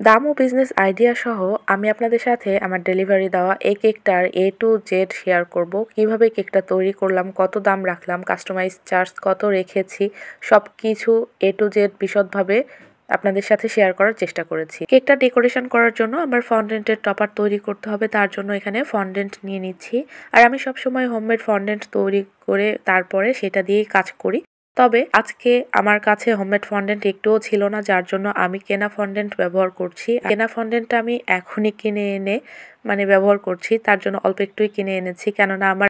দাম ও business idea সহ আমি আপনাদের সাথে আমার ডেলিভারি দেওয়া এই কেকটার A to Z শেয়ার করব। কিভাবে কেকটা তৈরি করলাম, কত দাম রাখলাম, কাস্টমাইজ চার্জ কত রেখেছি, সবকিছু A to Z বিশদভাবে আপনাদের সাথে শেয়ার করার চেষ্টা করেছি। কেকটা ডেকোরেশন করার জন্য আমার ফন্ডেন্টের টপার তৈরি করতে হবে, তার জন্য এখানে ফন্ডেন্ট নিয়ে নিচ্ছি। আর আমি সবসময় হোমমেড ফন্ডেন্ট তৈরি করে তারপরে সেটা দিয়েই কাজ করি। তবে আজকে আমার কাছে হোমমেড ফন্ডেন্ট একটুও ছিল না, যার জন্য আমি কেনা ফন্ডেন্ট ব্যবহার করছি। কেনা ফন্ডেন্টটা আমি এখনই কিনে এনে ব্যবহার করছি, তার জন্য অল্প একটুই কিনে এনেছি, কেননা আমার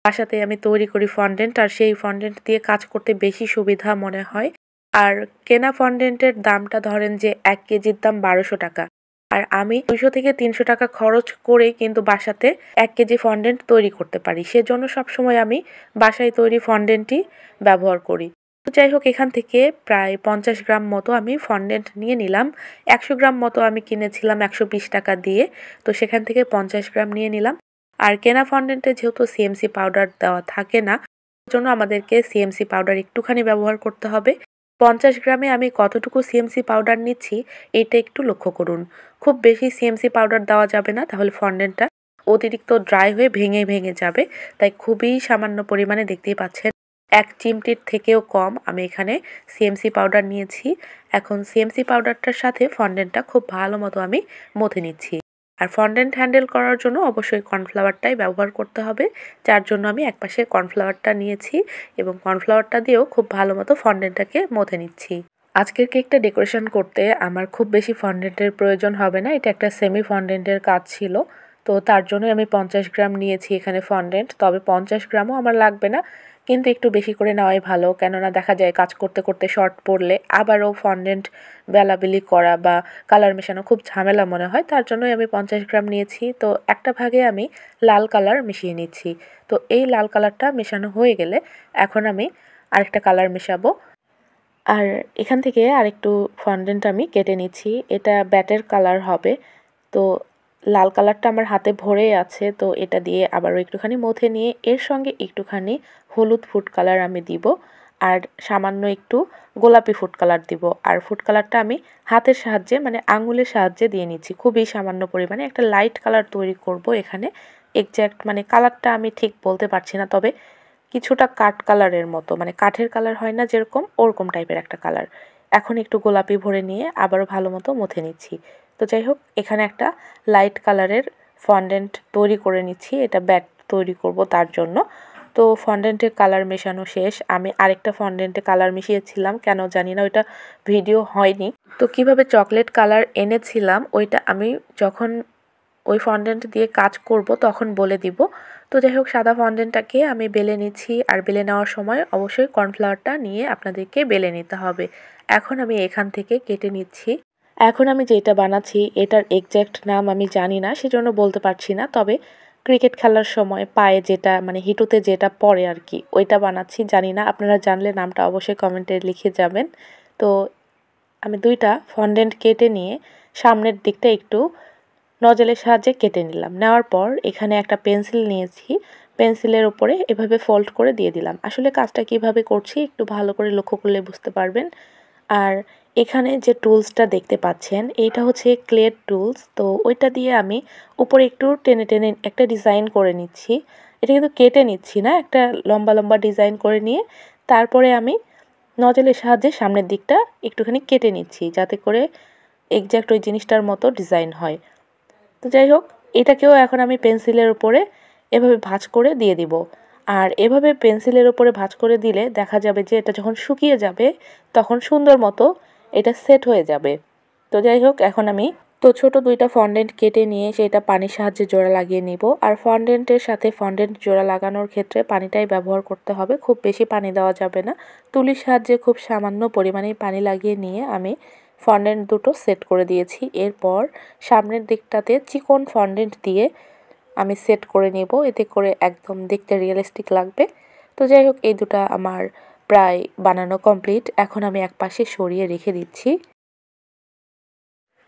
বাসাতে আমি তৈরি করি ফন্ডেন্ট, আর সেই ফন্ডেন্ট দিয়ে কাজ করতে বেশি সুবিধা মনে হয়। আর কেনা ফন্ডেন্টের দামটা ধরেন যে 1 কেজির দাম 1200 টাকা, আর আমি 200 থেকে 300 টাকা খরচ করে কিন্তু বাসাতে 1 কেজি ফন্ডেন্ট তৈরি করতে পারি। সেজন্য সবসময় আমি বাসায় তৈরি ফন্ডেন্টই ব্যবহার করি। তো যাই হোক, এখান থেকে প্রায় 50 গ্রাম মতো আমি ফন্ডেন্ট নিয়ে নিলাম। 100 গ্রাম মতো আমি কিনেছিলাম 120 টাকা দিয়ে, তো সেখান থেকে 50 গ্রাম নিয়ে নিলাম। আর কেনা ফন্ডেন্টে যেহেতু সিএমসি পাউডার দেওয়া থাকে না, জন্য আমাদেরকে সিএমসি পাউডার একটুখানি ব্যবহার করতে হবে। 50 গ্রামে আমি কতটুকু সিএমসি পাউডার নিচ্ছি এটা একটু লক্ষ্য করুন। খুব বেশি সিএমসি পাউডার দেওয়া যাবে না, তাহলে ফন্ডেন্টটা অতিরিক্ত ড্রাই হয়ে ভেঙে ভেঙে যাবে। তাই খুবই সামান্য পরিমাণে, দেখতেই পাচ্ছেন 1 চিমটির থেকেও কম আমি এখানে সিএমসি পাউডার নিয়েছি। এখন সিএমসি পাউডারটার সাথে ফন্ডেন্টটা খুব ভালো মতো আমি মথে নিচ্ছি। আর ফন্ডেন্ট হ্যান্ডেল করার জন্য অবশ্যই কর্নফ্লাওয়ারটাই ব্যবহার করতে হবে, যার জন্য আমি একপাশে কর্নফ্লাওয়ারটা নিয়েছি এবং কর্নফ্লাওয়ারটা দিয়েও খুব ভালো মতো ফন্ডেন্টটাকে মথে নিচ্ছি। আজকের কেকটা ডেকোরেশন করতে আমার খুব বেশি ফন্ডেন্টের প্রয়োজন হবে না, এটা একটা সেমি ফন্ডেন্টের কাজ ছিল। তো তার জন্য আমি 50 গ্রাম নিয়েছি এখানে ফন্ডেন্ট, তবে 50 গ্রামও আমার লাগবে না, কিন্তু একটু বেশি করে নেওয়াই ভালো, কেননা দেখা যায় কাজ করতে করতে শর্ট পড়লে আবারও ফন্ডেন্ট বেলাবেলি করা বা কালার মেশানো খুব ঝামেলা মনে হয়। তার জন্যই আমি 50 গ্রাম নিয়েছি। তো একটা ভাগে আমি লাল কালার মিশিয়ে নিচ্ছি। তো এই লাল কালারটা মেশানো হয়ে গেলে এখন আমি আরেকটা কালার মেশাবো। আর এখান থেকে আরেকটু ফন্ডেন্ট আমি কেটে নিচ্ছি, এটা ব্যাটের কালার হবে। তো লাল কালারটা আমার হাতে ভরে আছে, তো এটা দিয়ে আবারও একটুখানি মথে নিয়ে এর সঙ্গে একটুখানি হলুদ ফুড কালার আমি দিব, আর সামান্য একটু গোলাপি ফুড কালার দিব। আর ফুড কালারটা আমি হাতের সাহায্যে আঙুলের সাহায্যে দিয়ে নিচ্ছি, খুবই সামান্য পরিমাণে। একটা লাইট কালার তৈরি করব এখানে। এক্স্যাক্ট কালারটা আমি ঠিক বলতে পারছি না, তবে কিছুটা কাঠ কালারের মতো, কাঠের কালার হয় না যেরকম, ওরকম টাইপের একটা কালার। এখন একটু গোলাপি ভরে নিয়ে আবারও ভালো মতো মথে নিচ্ছি। তো যাই হোক, এখানে একটা লাইট কালারের ফন্ডেন্ট তৈরি করে নিচ্ছি, এটা ব্যাট তৈরি করব তার জন্য। তো ফন্ডেন্টের কালার মেশানো শেষ। আমি আরেকটা ফন্ডেন্টে কালার মিশিয়েছিলাম, কেন জানি না, ওইটা ভিডিও হয়নি। তো কিভাবে চকলেট কালার এনেছিলাম ওইটা আমি যখন ওই ফন্ডেন্ট দিয়ে কাজ করব তখন বলে দিব। তো যাই হোক, সাদা ফন্ডেন্টটাকে আমি বেলে নিচ্ছি, আর বেলে নেওয়ার সময় অবশ্যই কর্নফ্লাওয়ারটা নিয়ে আপনাদেরকে বেলে নিতে হবে। এখন আমি এখান থেকে কেটে নিচ্ছি। এখন আমি যেটা বানাচ্ছি এটার এক্স্যাক্ট নাম আমি জানি না, সেজন্য বলতে পারছি না। তবে ক্রিকেট খেলার সময় পায়ে যেটা হিঁটুতে যেটা পড়ে আর কি, ওইটা বানাচ্ছি। জানি না, আপনারা জানলে নামটা অবশ্যই কমেন্টে লিখে যাবেন। তো আমি 2টা ফন্ডেন্ট কেটে নিয়ে সামনের দিকটা একটু নজলের সাহায্যে কেটে নিলাম। নেওয়ার পর এখানে একটা পেন্সিল নিয়েছি, পেন্সিলের উপরে এভাবে ফোল্ড করে দিয়ে দিলাম। আসলে কাজটা কিভাবে করছি একটু ভালো করে লক্ষ্য করলে বুঝতে পারবেন। আর এখানে যে টুলসটা দেখতে পাচ্ছেন এইটা হচ্ছে ক্লের টুলস। তো ওইটা দিয়ে আমি উপরে একটু টেনে টেনে একটা ডিজাইন করে নিচ্ছি। এটা কিন্তু কেটে নিচ্ছি না, একটা লম্বা লম্বা ডিজাইন করে নিয়ে তারপরে আমি নজলের সাহায্যে সামনের দিকটা একটুখানি কেটে নিচ্ছি, যাতে করে এক্স্যাক্ট ওই জিনিসটার মতো ডিজাইন হয়। তো যাই হোক, এটাকেও এখন আমি পেন্সিলের উপরে এভাবে ভাঁজ করে দিয়ে দিব। আর এভাবে পেন্সিলের উপরে ভাঁজ করে দিলে দেখা যাবে যে এটা যখন শুকিয়ে যাবে তখন সুন্দর মতো এটা সেট হয়ে যাবে। তো যাই হোক, এখন আমি ছোট 2টা ফন্ডেন্ট কেটে নিয়ে সেটা পানির সাহায্যে জোড়া লাগিয়ে নিব। আর ফন্ডেন্টের সাথে ফন্ডেন্ট জোড়া লাগানোর ক্ষেত্রে পানিটাই ব্যবহার করতে হবে, খুব বেশি পানি দেওয়া যাবে না। তুলির সাহায্যে খুব সামান্য পরিমাণেই পানি লাগিয়ে নিয়ে আমি ফন্ডেন্ট দুটো সেট করে দিয়েছি। এরপর সামনের দিকটাতে চিকন ফন্ডেন্ট দিয়ে আমি সেট করে নেব, এতে করে একদম দেখতে রিয়েলিস্টিক লাগবে। তো যাই হোক, এই দুটো আমার প্রায় বানানো কমপ্লিট। এখন আমি একপাশে সরিয়ে রেখে দিচ্ছি।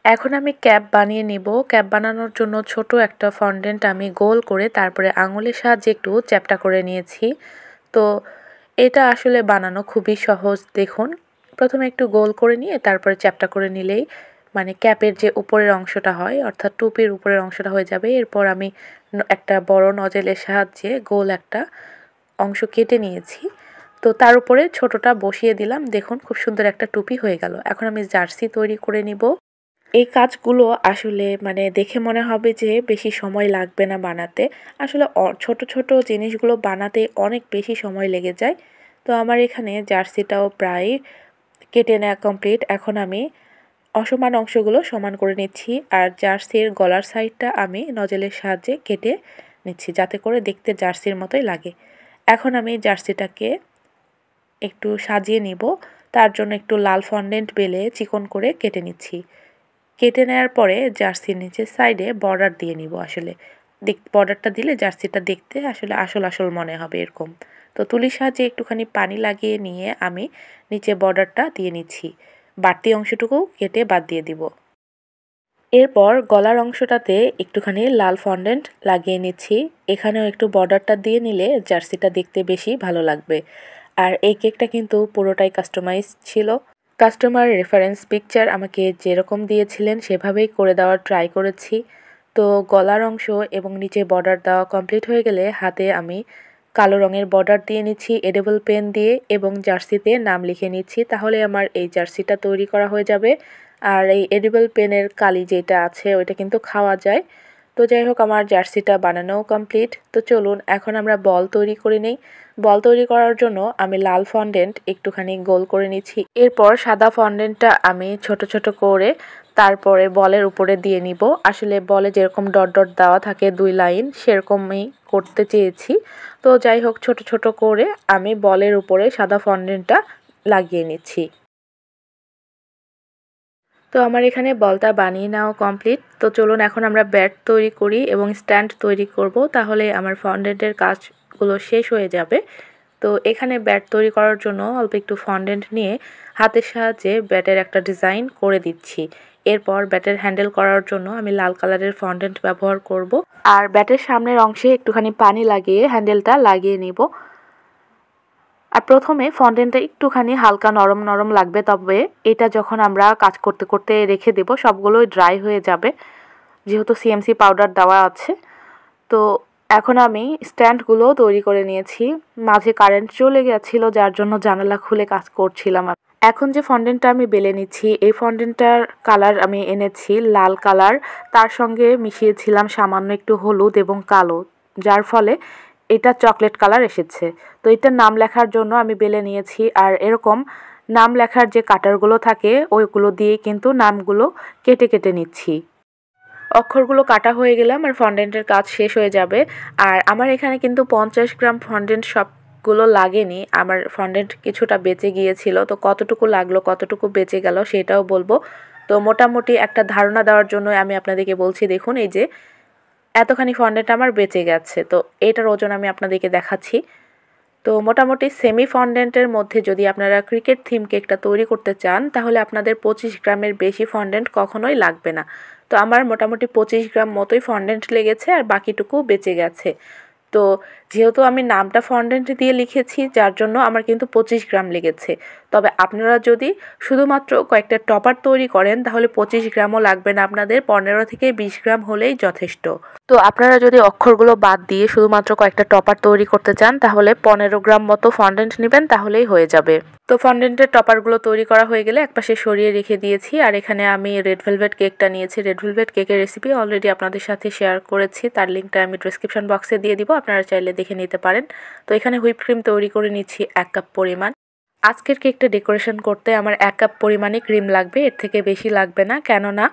এখন আমি ক্যাপ বানিয়ে নিব। ক্যাপ বানানোর জন্য ছোট একটা ফন্ডেন্ট আমি গোল করে তারপরে আঙুলের সাহায্যে একটু চ্যাপ্টা করে নিয়েছি। তো এটা আসলে বানানো খুবই সহজ। দেখুন, প্রথমে একটু গোল করে নিয়ে তারপরে চ্যাপ্টা করে নিলেই মানে ক্যাপের যে উপরের অংশটা হয় অর্থাৎ টুপির উপরের অংশটা হয়ে যাবে। এরপর আমি একটা বড় নজেলের সাহায্যে গোল একটা অংশ কেটে নিয়েছি। তো তার উপরে ছোটটা বসিয়ে দিলাম। দেখুন খুব সুন্দর একটা টুপি হয়ে গেল। এখন আমি জার্সি তৈরি করে নিব। এই কাজগুলো আসলে মানে দেখে মনে হবে যে বেশি সময় লাগবে না বানাতে। আসলে ছোট ছোট জিনিসগুলো বানাতে অনেক বেশি সময় লেগে যায়। তো আমার এখানে জার্সিটাও প্রায় কেটে নেওয়া কমপ্লিট। এখন আমি অসমান অংশগুলো সমান করে নিচ্ছি আর জার্সির গলার সাইডটা আমি নজেলের সাহায্যে কেটে নিচ্ছি যাতে করে দেখতে জার্সির মতোই লাগে। এখন আমি জার্সিটাকে একটু সাজিয়ে নিব। তার জন্য একটু লাল ফন্ডেন্ট বেলে চিকন করে কেটে নিচ্ছি। কেটে নেওয়ার পরে জার্সির নিচের সাইডে বর্ডার দিয়ে নিব। আসলে বর্ডারটা দিলে জার্সিটা দেখতে আসলে আসল মনে হবে এরকম। তো তুলির সাহায্যে একটুখানি পানি লাগিয়ে নিয়ে আমি নিচে বর্ডারটা দিয়ে নিচ্ছি। বাড়তি অংশটুকু কেটে বাদ দিয়ে দিব। এরপর গলার অংশটাতে একটুখানি লাল ফন্ডেন্ট লাগিয়ে নিচ্ছি। এখানেও একটু বর্ডারটা দিয়ে নিলে জার্সিটা দেখতে বেশি ভালো লাগবে। আর এই কেকটা কিন্তু পুরোটাই কাস্টমাইজ ছিল। কাস্টমার রেফারেন্স পিকচার আমাকে যেরকম দিয়েছিলেন সেভাবেই করে দেওয়ার ট্রাই করেছি। তো গলার অংশ এবং নিচে বর্ডার দেওয়া কমপ্লিট হয়ে গেলে হাতে আমি কালো রঙের বর্ডার দিয়ে নিচ্ছি এডিবল পেন দিয়ে এবং জার্সিতে নাম লিখে নিচ্ছি। তাহলে আমার এই জার্সিটা তৈরি করা হয়ে যাবে। আর এই এডিবল পেনের কালি যেটা আছে ওইটা কিন্তু খাওয়া যায়। তো যাই হোক আমার জার্সিটা বানানোও কমপ্লিট। তো চলুন এখন আমরা বল তৈরি করে নিই। বল তৈরি করার জন্য আমি লাল ফন্ডেন্ট একটুখানি গোল করে নিচ্ছি। এরপর সাদা ফন্ডেন্টটা আমি ছোট ছোট করে তারপরে বলের উপরে দিয়ে নিব। আসলে বলে যেরকম ডট ডট দেওয়া থাকে 2 লাইন সেরকমই করতে চেয়েছি। তো যাই হোক ছোট ছোট করে আমি বলের উপরে সাদা ফন্ডেন্টটা লাগিয়ে নিচ্ছি। তো আমার এখানে বলটা বানিয়ে নেওয়া কমপ্লিট। তো চলুন এখন আমরা ব্যাট তৈরি করি এবং স্ট্যান্ড তৈরি করব। তাহলে আমার ফন্ডেন্টের কাজগুলো শেষ হয়ে যাবে। তো এখানে ব্যাট তৈরি করার জন্য অল্প একটু ফন্ডেন্ট নিয়ে হাতের সাহায্যে ব্যাটের একটা ডিজাইন করে দিচ্ছি। এরপর ব্যাটের হ্যান্ডেল করার জন্য আমি লাল কালারের ফন্ডেন্ট ব্যবহার করব। আর ব্যাটের সামনের অংশে একটুখানি পানি লাগিয়ে হ্যান্ডেলটা লাগিয়ে নিব। আর প্রথমে ফন্ডেন্টটা একটুখানি হালকা নরম নরম লাগবে, তবে এটা যখন আমরা কাজ করতে করতে রেখে দেব সবগুলোই ড্রাই হয়ে যাবে যেহেতু সিএমসি পাউডার দেওয়া আছে। তো এখন আমি স্ট্যান্ডগুলো তৈরি করে নিয়েছি। মাঝে কারেন্ট চলে গেছিলো যার জন্য জানালা খুলে কাজ করছিলাম। এখন যে ফন্ডেন্টটা আমি বেলে নিচ্ছি এই ফন্ডেন্টটার কালার আমি এনেছি লাল কালার, তার সঙ্গে মিশিয়েছিলাম সামান্য একটু হলুদ এবং কালো, যার ফলে এটা চকলেট কালার এসেছে। তো এটার নাম লেখার জন্য আমি বেলে নিয়েছি। আর এরকম নাম লেখার যে কাটারগুলো থাকে ওইগুলো দিয়ে কিন্তু নামগুলো কেটে কেটে নিচ্ছি। অক্ষরগুলো কাটা হয়ে গেলে আমার ফন্ডেন্টের কাজ শেষ হয়ে যাবে। আর আমার এখানে কিন্তু 50 গ্রাম ফন্ডেন্ট সবগুলো লাগেনি, আমার ফন্ডেন্ট কিছুটা বেঁচে গিয়েছিল। তো কতটুকু লাগলো কতটুকু বেঁচে গেল সেটাও বলবো। তো মোটামুটি একটা ধারণা দেওয়ার জন্য আমি আপনাদেরকে বলছি, দেখুন এই যে এতখানি ফন্ডেন্ট আমার বেঁচে গেছে। তো এটার ওজন আমি আপনাদেরকে দেখাচ্ছি। তো মোটামুটি সেমি ফন্ডেন্টের মধ্যে যদি আপনারা ক্রিকেট থিম কেকটা তৈরি করতে চান তাহলে আপনাদের 25 গ্রামের বেশি ফন্ডেন্ট কখনোই লাগবে না। তো আমার মোটামুটি 25 গ্রাম মতোই ফন্ডেন্ট লেগেছে আর বাকিটুকু বেঁচে গেছে। তো যেহেতু আমি নামটা ফন্ডেন্ট দিয়ে লিখেছি যার জন্য আমার কিন্তু 25 গ্রাম লেগেছে। তবে আপনারা যদি শুধুমাত্র কয়েকটা টপার তৈরি করেন তাহলে 25 গ্রামও লাগবে না, আপনাদের 15 থেকে 20 গ্রাম হলেই যথেষ্ট। তো আপনারা যদি অক্ষরগুলো বাদ দিয়ে শুধুমাত্র কয়েকটা টপার তৈরি করতে চান তাহলে 15 গ্রাম মতো ফন্ডেন্ট নেবেন, তাহলেই হয়ে যাবে। তো ফন্ডেন্টের টপারগুলো তৈরি করা হয়ে গেলে একপাশে সরিয়ে রেখে দিয়েছি। আর এখানে আমি রেড ভেলভেট কেকটা নিয়েছি। রেড ভেলভেট কেকের রেসিপি অলরেডি আপনাদের সাথে শেয়ার করেছি, তার লিঙ্কটা আমি ডেসক্রিপশন বক্সে দিয়ে দিব, আপনারা চাইলে দেখে নিতে পারেন। তো এখানে হুইপ ক্রিম তৈরি করে নিচ্ছি 1 কাপ পরিমাণ। আজকের কেকটা ডেকোরেশন করতে আমার 1 কাপ পরিমাণে ক্রিম লাগবে, এর থেকে বেশি লাগবে না, কেননা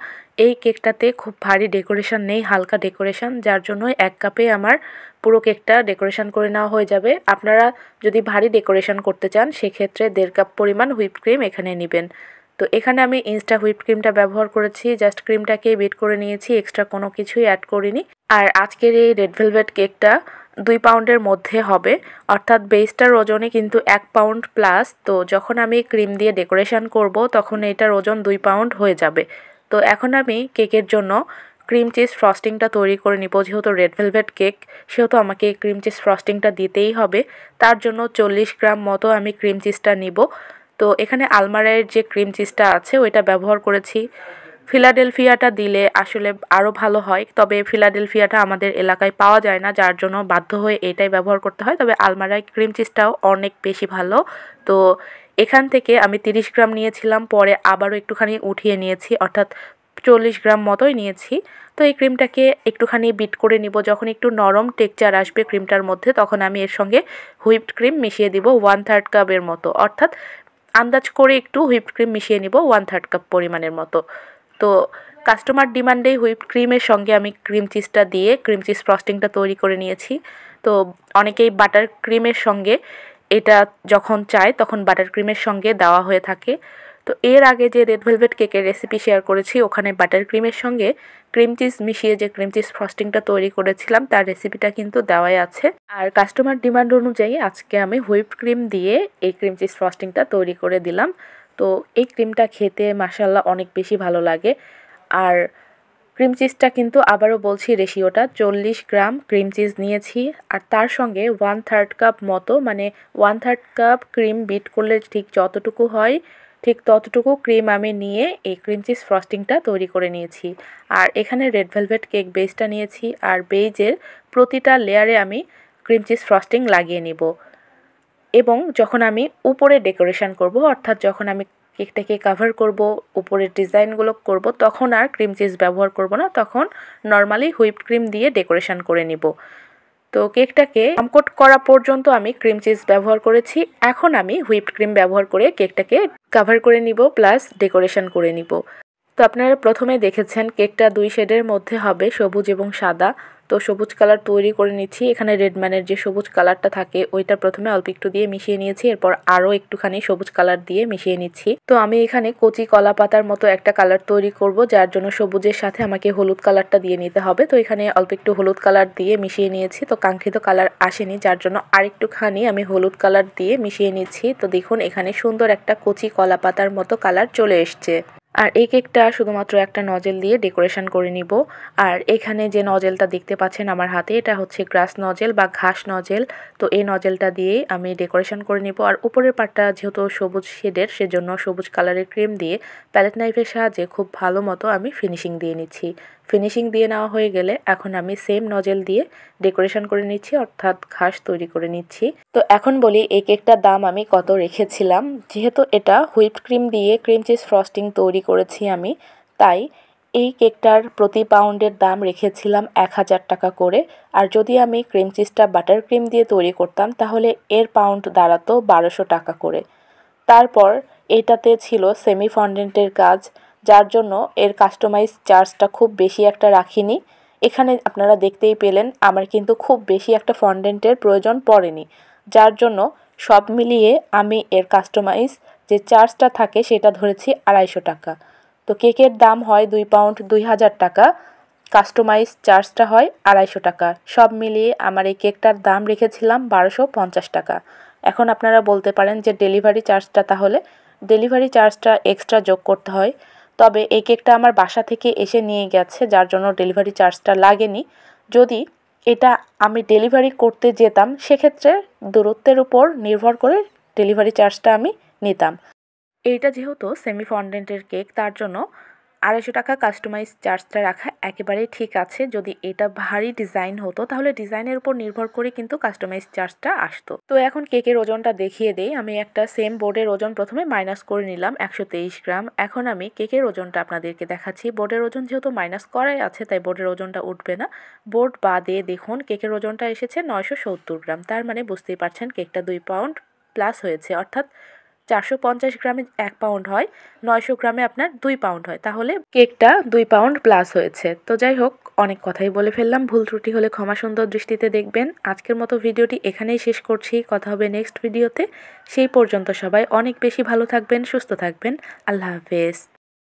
এই কেকটাতে খুব ভারী ডেকোরেশন নেই, হালকা ডেকোরেশন, যার জন্য 1 কাপে আমার পুরো কেকটা ডেকোরেশন করে নেওয়া হয়ে যাবে। আপনারা যদি ভারী ডেকোরেশন করতে চান সেক্ষেত্রে 1.5 কাপ পরিমাণ হুইপ ক্রিম এখানে নেবেন। তো এখানে আমি ইনস্টা হুইপ ক্রিমটা ব্যবহার করেছি, জাস্ট ক্রিমটাকে বিট করে নিয়েছি, এক্সট্রা কোনো কিছুই অ্যাড করিনি। আর আজকের এই রেড ভেলভেট কেকটা 2 পাউন্ডের মধ্যে হবে, অর্থাৎ বেসটার ওজনে কিন্তু 1 পাউন্ড প্লাস। তো যখন আমি ক্রিম দিয়ে ডেকোরেশন করব তখন এটার ওজন 2 পাউন্ড হয়ে যাবে। তো এখন আমি কেকের জন্য ক্রিম চিজ ফ্রস্টিংটা তৈরি করে নিব। যেহেতু রেড ভেলভেট কেক সেহেতু আমাকে ক্রিম চিজ ফ্রস্টিংটা দিতেই হবে। তার জন্য 40 গ্রাম মতো আমি ক্রিম চিজটা নিব। তো এখানে আলমারাইয়ের যে ক্রিম চিজটা আছে ওইটা ব্যবহার করেছি। ফিলাডেলফিয়াটা দিলে আসলে আরও ভালো হয়, তবে ফিলাডেলফিয়াটা আমাদের এলাকায় পাওয়া যায় না, যার জন্য বাধ্য হয়ে এটাই ব্যবহার করতে হয়। তবে আলমারাই ক্রিম চিজটাও অনেক বেশি ভালো। তো এখান থেকে আমি 30 গ্রাম নিয়েছিলাম, পরে আবারও একটুখানি উঠিয়ে নিয়েছি, অর্থাৎ 40 গ্রাম মতোই নিয়েছি। তো এই ক্রিমটাকে একটুখানি বিট করে নিব। যখন একটু নরম টেক্সচার আসবে ক্রিমটার মধ্যে, তখন আমি এর সঙ্গে হুইপড ক্রিম মিশিয়ে দিব 1/3 কাপের মতো, অর্থাৎ আন্দাজ করে একটু হুইপড ক্রিম মিশিয়ে নিব 1/3 কাপ পরিমাণের মতো। তো কাস্টমার ডিমান্ডেই হুইপড ক্রিমের সঙ্গে আমি ক্রিম চিজটা দিয়ে ক্রিম চিজ ফ্রস্টিংটা তৈরি করে নিয়েছি। তো অনেকেই বাটার ক্রিমের সঙ্গে এটা যখন চায় তখন বাটার ক্রিমের সঙ্গে দেওয়া হয়ে থাকে। তো এর আগে যে রেড ভেলভেট কেকের রেসিপি শেয়ার করেছি, ওখানে বাটার ক্রিমের সঙ্গে ক্রিম চিজ মিশিয়ে যে ক্রিম চিজ ফ্রস্টিংটা তৈরি করেছিলাম তার রেসিপিটা কিন্তু দেওয়াই আছে। আর কাস্টমার ডিমান্ড অনুযায়ী আজকে আমি হুইপড ক্রিম দিয়ে এই ক্রিম চিজ ফ্রস্টিংটা তৈরি করে দিলাম। তো এই ক্রিমটা খেতে মাশাআল্লাহ অনেক বেশি ভালো লাগে। আর ক্রিম চিজটা কিন্তু আবারও বলছি, রেশিওটা 40 গ্রাম ক্রিম চিজ নিয়েছি, আর তার সঙ্গে 1/3 কাপ মতো, মানে 1/3 কাপ ক্রিম বিট করলে ঠিক যতটুকু হয় ঠিক ততটুকু ক্রিম আমি নিয়ে এই ক্রিম চিজ ফ্রস্টিংটা তৈরি করে নিয়েছি। আর এখানে রেড ভেলভেট কেক বেসটা নিয়েছি, আর বেজের প্রতিটা লেয়ারে আমি ক্রিম চিজ ফ্রস্টিং লাগিয়ে নিব। এবং যখন আমি উপরে ডেকোরেশন করব, অর্থাৎ যখন আমি কেকটাকে কাভার করব, উপরের ডিজাইনগুলো করব, তখন আর ক্রিম চিজ ব্যবহার করব না, তখন নর্মালি হুইপড ক্রিম দিয়ে ডেকোরেশন করে নিব। তো কেকটাকে আমকোট করা পর্যন্ত আমি ক্রিম চিজ ব্যবহার করেছি। এখন আমি হুইপড ক্রিম ব্যবহার করে কেকটাকে কাভার করে নিব, প্লাস ডেকোরেশন করে নিব। তো আপনারা প্রথমে দেখেছেন কেকটা 2 শেডের মধ্যে হবে, সবুজ এবং সাদা। তো সবুজ কালার তৈরি করে নিচ্ছি। এখানে রেডম্যানের যে সবুজ কালারটা থাকে ওইটা প্রথমে অল্প একটু দিয়ে মিশিয়ে নিয়েছি, এরপর আরও একটুখানি সবুজ কালার দিয়ে মিশিয়ে নিচ্ছি। তো আমি এখানে কচি কলা পাতার মতো একটা কালার তৈরি করব, যার জন্য সবুজের সাথে আমাকে হলুদ কালারটা দিয়ে নিতে হবে। তো এখানে অল্প একটু হলুদ কালার দিয়ে মিশিয়ে নিয়েছি। তো কাঙ্ক্ষিত কালার আসেনি, যার জন্য আরেকটুখানি আমি হলুদ কালার দিয়ে মিশিয়ে নিচ্ছি। তো দেখুন এখানে সুন্দর একটা কচি কলা পাতার মতো কালার চলে এসছে। আর এই কেকটা শুধুমাত্র একটা নজেল দিয়ে ডেকোরেশন করে নিব। আর এখানে যে নজেলটা দেখতে পাচ্ছেন আমার হাতে, এটা হচ্ছে গ্রাস নজেল বা ঘাস নজেল। তো এই নজেলটা দিয়েই আমি ডেকোরেশন করে নিব। আর উপরের পাটটা যেহেতু সবুজ শেডের, সেজন্য সবুজ কালারের ক্রিম দিয়ে প্যালেট নাইফের সাহায্যে খুব ভালো মতো আমি ফিনিশিং দিয়ে নিচ্ছি। ফিনিশিং দিয়ে নেওয়া হয়ে গেলে এখন আমি সেম নজেল দিয়ে ডেকোরেশন করে নিচ্ছি, অর্থাৎ ঘাস তৈরি করে নিচ্ছি। তো এখন বলি এই কেকটার দাম আমি কত রেখেছিলাম। যেহেতু এটা হুইপড ক্রিম দিয়ে ক্রিম চিজ ফ্রস্টিং তৈরি করেছি আমি, তাই এই কেকটার প্রতি পাউন্ডের দাম রেখেছিলাম 1000 টাকা করে। আর যদি আমি ক্রিম চিজটা বাটার ক্রিম দিয়ে তৈরি করতাম তাহলে এর পাউন্ড দাঁড়াতো 1200 টাকা করে। তারপর এটাতে ছিল সেমি ফন্ডেন্টের কাজ, যার জন্য এর কাস্টমাইজ চার্জটা খুব বেশি একটা রাখিনি। এখানে আপনারা দেখতেই পেলেন আমার কিন্তু খুব বেশি একটা ফন্ডেন্টের প্রয়োজন পড়েনি, যার জন্য সব মিলিয়ে আমি এর কাস্টমাইজ যে চার্জটা থাকে সেটা ধরেছি 250 টাকা। তো কেকের দাম হয় 2 পাউন্ড 2000 টাকা, কাস্টমাইজ চার্জটা হয় 250 টাকা। সব মিলিয়ে আমার এই কেকটার দাম রেখেছিলাম 1250 টাকা। এখন আপনারা বলতে পারেন যে ডেলিভারি চার্জটা, তাহলে ডেলিভারি চার্জটা এক্সট্রা যোগ করতে হয়। তবে এই কেকটা আমার বাসা থেকে এসে নিয়ে গেছে, যার জন্য ডেলিভারি চার্জটা লাগেনি। যদি এটা আমি ডেলিভারি করতে যেতাম সেক্ষেত্রে দূরত্বের উপর নির্ভর করে ডেলিভারি চার্জটা আমি নিতাম। এইটা যেহেতু সেমি ফন্ডেন্টের কেক, তার জন্য 250 টাকা কাস্টমাইজ চার্জটা রাখা একেবারেই ঠিক আছে। যদি এটা ভারী ডিজাইন হতো তাহলে ডিজাইনের উপর নির্ভর করে কিন্তু কাস্টমাইজ চার্জটা আসতো। তো এখন কেকের ওজনটা দেখিয়ে দেই। আমি একটা সেম বোর্ডের ওজন প্রথমে মাইনাস করে নিলাম 123 গ্রাম। এখন আমি কেকের ওজনটা আপনাদেরকে দেখাচ্ছি। বোর্ডের ওজন যেহেতু মাইনাস করাই আছে তাই বোর্ডের ওজনটা উঠবে না। বোর্ড বাদে দেখুন কেকের ওজনটা এসেছে 970 গ্রাম। তার মানে বুঝতেই পারছেন কেকটা 2 পাউন্ড প্লাস হয়েছে, অর্থাৎ 450 গ্রামে 1 পাউন্ড হয়, 900 গ্রামে আপনার 2 পাউন্ড হয়, তাহলে কেকটা 2 পাউন্ড প্লাস হয়েছে। তো যাই হোক, অনেক কথাই বলে ফেললাম, ভুল ত্রুটি হলে ক্ষমা সুন্দর দৃষ্টিতে দেখবেন। আজকের মতো ভিডিওটি এখানেই শেষ করছি। কথা হবে নেক্সট ভিডিওতে। সেই পর্যন্ত সবাই অনেক বেশি ভালো থাকবেন, সুস্থ থাকবেন। আল্লাহ হাফেজ।